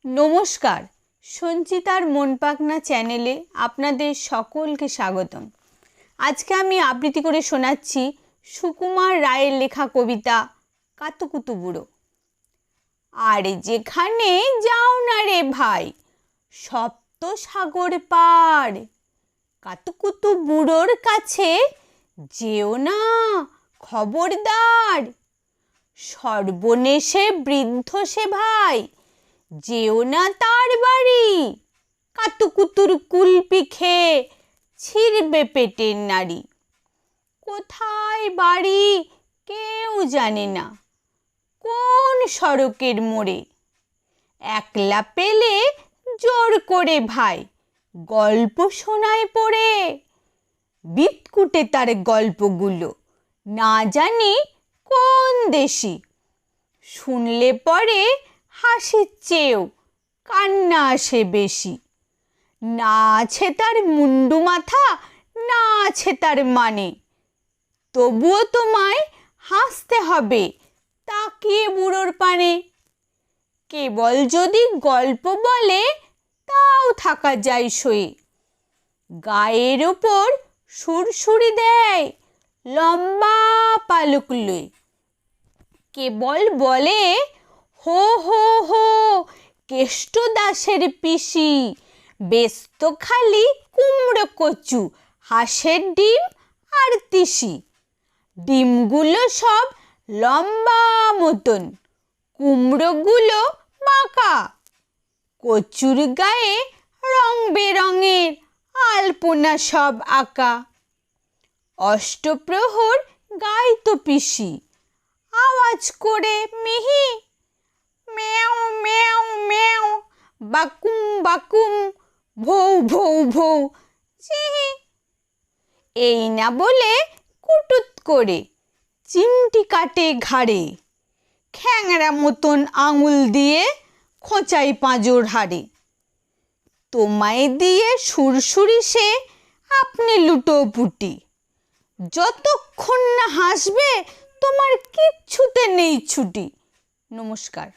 নমস্কার, সঞ্চিতার মন পাখনা চ্যানেলে আপনাদের সকলকে স্বাগতম। আজকে আমি আবৃত্তি করে শোনাচ্ছি সুকুমার রায়ের লেখা কবিতা কাতুকুতু বুড়ো। আর যেখানে যাও না রে ভাই, সপ্ত সাগর পার, কাতুকুতু বুড়োর কাছে যেও না, খবরদার। সর্বনেশে বৃদ্ধ সে ভাই, যেও না তার বাড়ি, কাতুকুতুর কুলপি খেয়ে ছিঁড়বে পেটের নাড়ি। কোথায় বাড়ি কেউ জানে না, কোন সড়কের মোড়ে, একলা পেলে জোর করে ভাই গল্প শোনায় পড়ে। বিদকুটে তার গল্পগুলো, না জানি কোন দেশি, শুনলে পরে হাসির চেয়েও কান্না আসে বেশি। না আছে তার মুন্ডু মাথা, না আছে তার মানে, তবুও তোমায় হাসতে হবে তাকিয়ে বুড়োর পানে। কেবল যদি গল্প বলে তাও থাকা যায় সয়ে, গায়ের ওপর সুরসুরি দেয় লম্বা পালক লয়ে। কেবল বলে হো হো হো কেষ্ট দাসের পিসি, ব্যস্ত খালি কুমড়ো কচু, হাঁসের ডিম আর তিসি। ডিমগুলো সব লম্বা মতন, কুমড়োগুলো বাঁকা, কচুর গায়ে রং বেরঙের আলপনা সব আঁকা। অষ্টপ্রহর গাইতো পিসি আওয়াজ করে মিহি, ম্যাও ম্যাও ম্যাও, বাকুম বাকুম, ভৌ ভৌ ভৌ, চিহি। এই না বলে কুটুত করে চিমটি কাটে ঘাড়ে, খ্যাংরা মতন আঙুল দিয়ে খোঁচাই পাঁজর হাড়ে। তোমায় দিয়ে সুরসুরি সে আপনি লুটো পুটি, যতক্ষণ না হাসবে তোমার কিচ্ছুতে নেই ছুটি। নমস্কার।